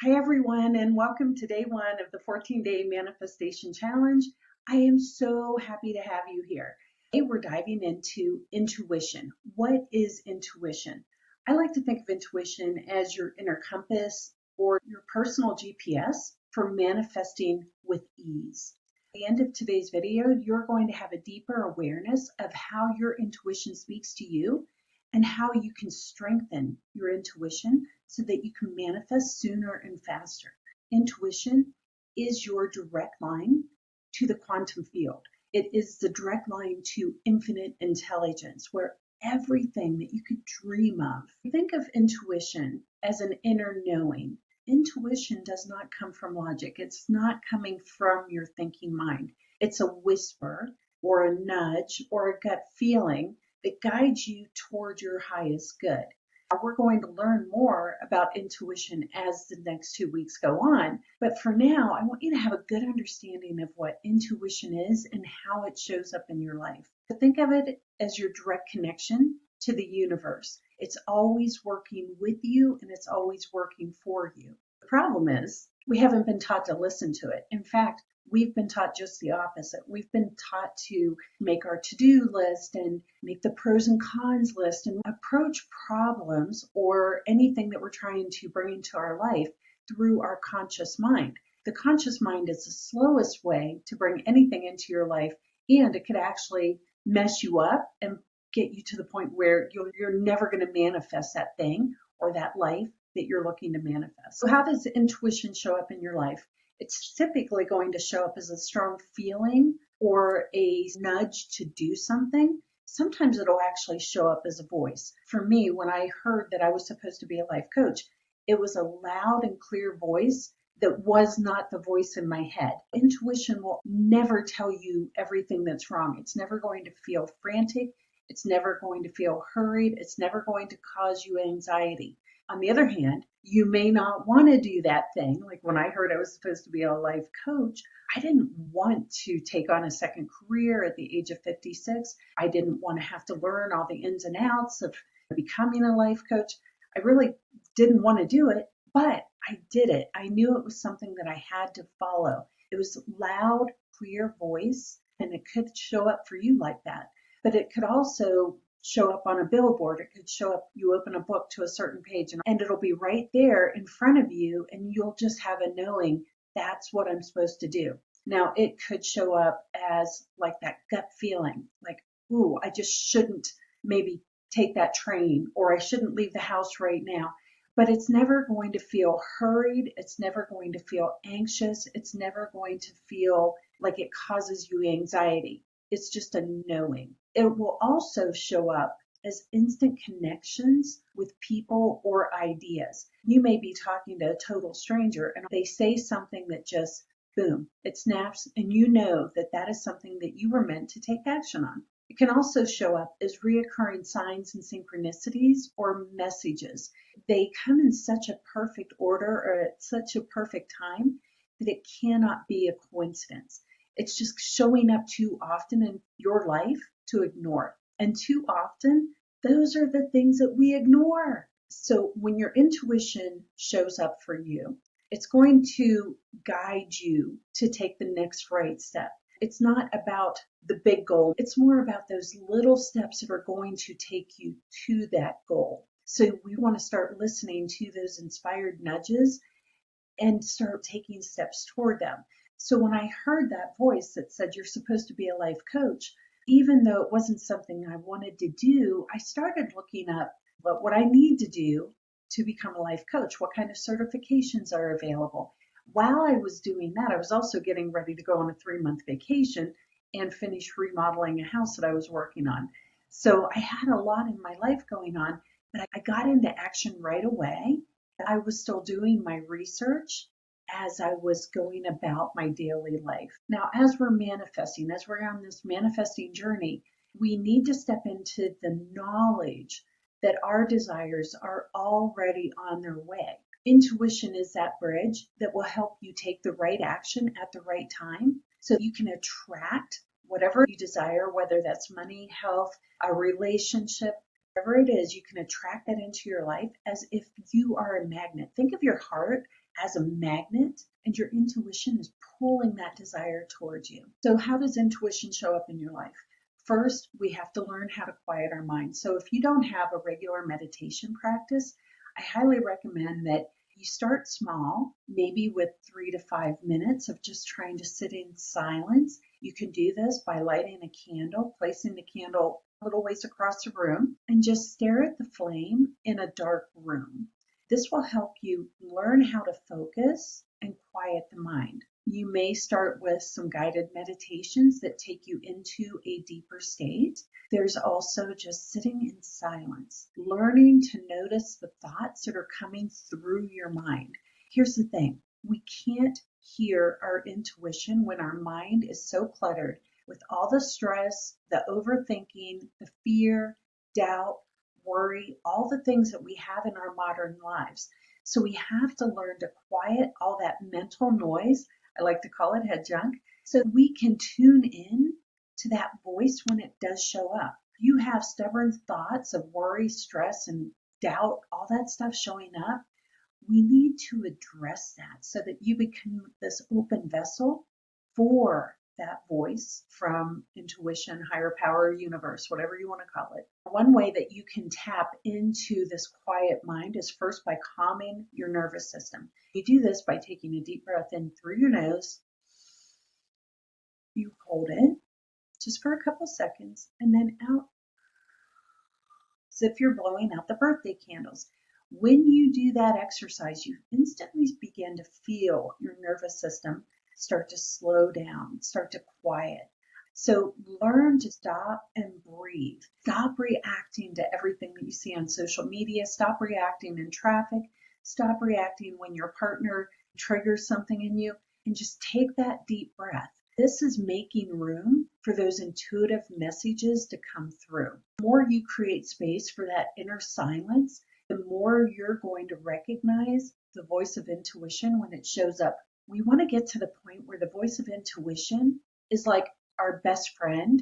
Hi, everyone, and welcome to day one of the 14-day manifestation challenge. I am so happy to have you here. Today, we're diving into intuition. What is intuition? I like to think of intuition as your inner compass or your personal GPS for manifesting with ease. At the end of today's video, you're going to have a deeper awareness of how your intuition speaks to you and how you can strengthen your intuition so that you can manifest sooner and faster. Intuition is your direct line to the quantum field. It is the direct line to infinite intelligence, where everything that you could dream of. Think of intuition as an inner knowing. Intuition does not come from logic. It's not coming from your thinking mind. It's a whisper or a nudge or a gut feeling that guides you toward your highest good. We're going to learn more about intuition as the next 2 weeks go on. But for now, I want you to have a good understanding of what intuition is and how it shows up in your life. So think of it as your direct connection to the universe. It's always working with you and it's always working for you. The problem is we haven't been taught to listen to it. In fact, we've been taught just the opposite. We've been taught to make our to-do list and make the pros and cons list and approach problems or anything that we're trying to bring into our life through our conscious mind. The conscious mind is the slowest way to bring anything into your life, and it could actually mess you up and get you to the point where you're never going to manifest that thing or that life that you're looking to manifest. So how does intuition show up in your life? It's typically going to show up as a strong feeling or a nudge to do something. Sometimes it'll actually show up as a voice. For me, when I heard that I was supposed to be a life coach, it was a loud and clear voice that was not the voice in my head. Intuition will never tell you everything that's wrong. It's never going to feel frantic. It's never going to feel hurried. It's never going to cause you anxiety. On the other hand, you may not want to do that thing. Like when I heard I was supposed to be a life coach, I didn't want to take on a second career at the age of 56. I didn't want to have to learn all the ins and outs of becoming a life coach. I really didn't want to do it, but I did it. I knew it was something that I had to follow. It was loud, clear voice, and it could show up for you like that. But it could also show up on a billboard. It could show up, you open a book to a certain page and it'll be right there in front of you and you'll just have a knowing that's what I'm supposed to do. Now it could show up as like that gut feeling, like, ooh, I just shouldn't maybe take that train or I shouldn't leave the house right now. But it's never going to feel hurried. It's never going to feel anxious. It's never going to feel like it causes you anxiety. It's just a knowing. It will also show up as instant connections with people or ideas. You may be talking to a total stranger and they say something that just, boom, it snaps, and you know that that is something that you were meant to take action on. It can also show up as reoccurring signs and synchronicities or messages. They come in such a perfect order or at such a perfect time that it cannot be a coincidence. It's just showing up too often in your life to ignore. And too often, those are the things that we ignore. So when your intuition shows up for you, it's going to guide you to take the next right step. It's not about the big goal. It's more about those little steps that are going to take you to that goal. So we want to start listening to those inspired nudges and start taking steps toward them. So when I heard that voice that said you're supposed to be a life coach, even though it wasn't something I wanted to do, I started looking up what I need to do to become a life coach, what kind of certifications are available. While I was doing that, I was also getting ready to go on a 3-month vacation and finish remodeling a house that I was working on. So I had a lot in my life going on, but I got into action right away. I was still doing my research as I was going about my daily life. Now, as we're manifesting, as we're on this manifesting journey, we need to step into the knowledge that our desires are already on their way. Intuition is that bridge that will help you take the right action at the right time so you can attract whatever you desire, whether that's money, health, a relationship, whatever it is, you can attract that into your life as if you are a magnet. Think of your heart as a magnet, and your intuition is pulling that desire towards you. So how does intuition show up in your life? First, we have to learn how to quiet our mind. So if you don't have a regular meditation practice, I highly recommend that you start small, maybe with 3 to 5 minutes of just trying to sit in silence. You can do this by lighting a candle, placing the candle a little ways across the room, and just stare at the flame in a dark room. This will help you learn how to focus and quiet the mind. You may start with some guided meditations that take you into a deeper state. There's also just sitting in silence, learning to notice the thoughts that are coming through your mind. Here's the thing, we can't hear our intuition when our mind is so cluttered with all the stress, the overthinking, the fear, doubt, worry, all the things that we have in our modern lives. So we have to learn to quiet all that mental noise. I like to call it head junk, so we can tune in to that voice when it does show up. You have stubborn thoughts of worry, stress, and doubt, all that stuff showing up. We need to address that so that you become this open vessel for that voice from intuition, higher power, universe, whatever you want to call it. One way that you can tap into this quiet mind is first by calming your nervous system. You do this by taking a deep breath in through your nose. You hold it just for a couple seconds and then out as if you're blowing out the birthday candles. When you do that exercise, you instantly begin to feel your nervous system start to slow down, start to quiet. So learn to stop and breathe. Stop reacting to everything that you see on social media. Stop reacting in traffic. Stop reacting when your partner triggers something in you, and just take that deep breath. This is making room for those intuitive messages to come through. The more you create space for that inner silence, the more you're going to recognize the voice of intuition when it shows up. We want to get to the point where the voice of intuition is like our best friend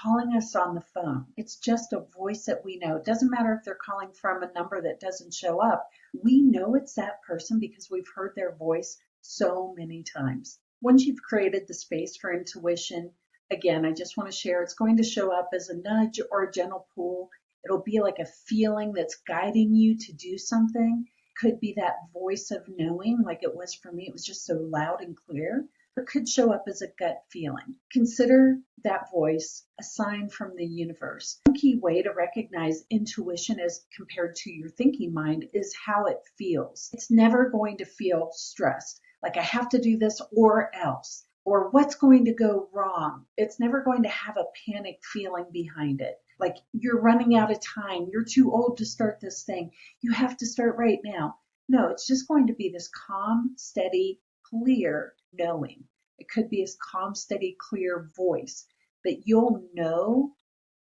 calling us on the phone. It's just a voice that we know. It doesn't matter if they're calling from a number that doesn't show up. We know it's that person because we've heard their voice so many times. Once you've created the space for intuition, again, I just want to share, it's going to show up as a nudge or a gentle pull. It'll be like a feeling that's guiding you to do something. Could be that voice of knowing, like it was for me. It was just so loud and clear. It could show up as a gut feeling. Consider that voice a sign from the universe. One key way to recognize intuition as compared to your thinking mind is how it feels. It's never going to feel stressed, like I have to do this or else, or what's going to go wrong. It's never going to have a panic feeling behind it. Like you're running out of time. You're too old to start this thing. You have to start right now. No, it's just going to be this calm, steady, clear knowing. It could be this calm, steady, clear voice that you'll know,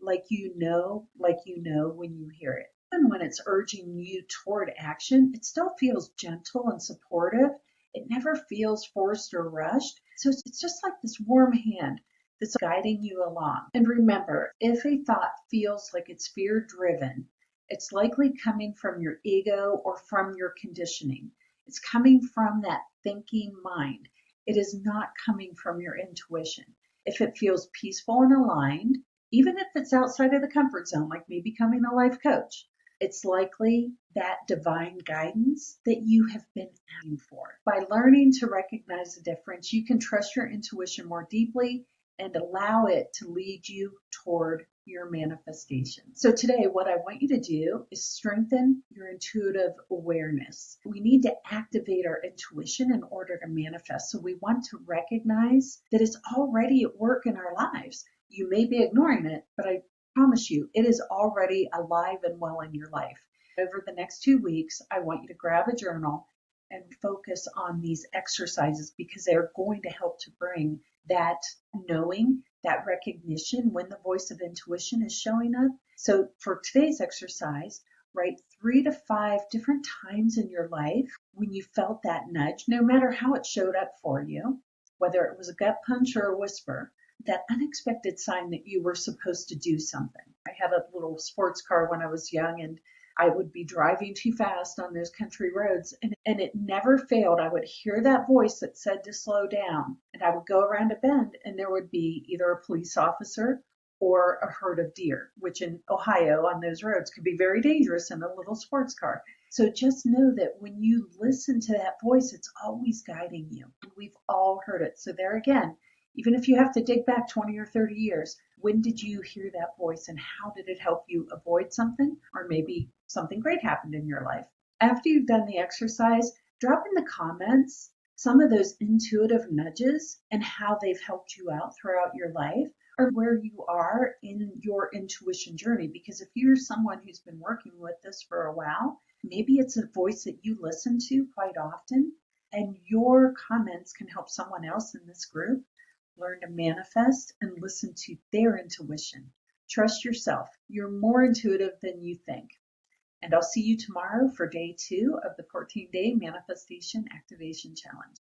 like you know when you hear it. And when it's urging you toward action, it still feels gentle and supportive. It never feels forced or rushed. So it's just like this warm hand that's guiding you along. And remember, if a thought feels like it's fear driven, it's likely coming from your ego or from your conditioning. It's coming from that thinking mind. It is not coming from your intuition. If it feels peaceful and aligned, even if it's outside of the comfort zone, like me becoming a life coach, it's likely that divine guidance that you have been asking for. By learning to recognize the difference, you can trust your intuition more deeply and allow it to lead you toward your manifestation. So today, what I want you to do is strengthen your intuitive awareness. We need to activate our intuition in order to manifest. So we want to recognize that it's already at work in our lives. You may be ignoring it, but I promise you, it is already alive and well in your life. Over the next 2 weeks, I want you to grab a journal and focus on these exercises because they're going to help to bring that knowing, that recognition when the voice of intuition is showing up. So for today's exercise, write 3 to 5 different times in your life when you felt that nudge, no matter how it showed up for you, whether it was a gut punch or a whisper, that unexpected sign that you were supposed to do something. I had a little sports car when I was young, and I would be driving too fast on those country roads, and it never failed. I would hear that voice that said to slow down, and I would go around a bend, and there would be either a police officer or a herd of deer, which in Ohio on those roads could be very dangerous in a little sports car. So just know that when you listen to that voice, it's always guiding you. And we've all heard it. So there again, even if you have to dig back 20 or 30 years, when did you hear that voice and how did it help you avoid something or maybe something great happened in your life? After you've done the exercise, drop in the comments some of those intuitive nudges and how they've helped you out throughout your life or where you are in your intuition journey. Because if you're someone who's been working with this for a while, maybe it's a voice that you listen to quite often, and your comments can help someone else in this group learn to manifest and listen to their intuition. Trust yourself. You're more intuitive than you think. And I'll see you tomorrow for day 2 of the 14-day manifestation activation challenge.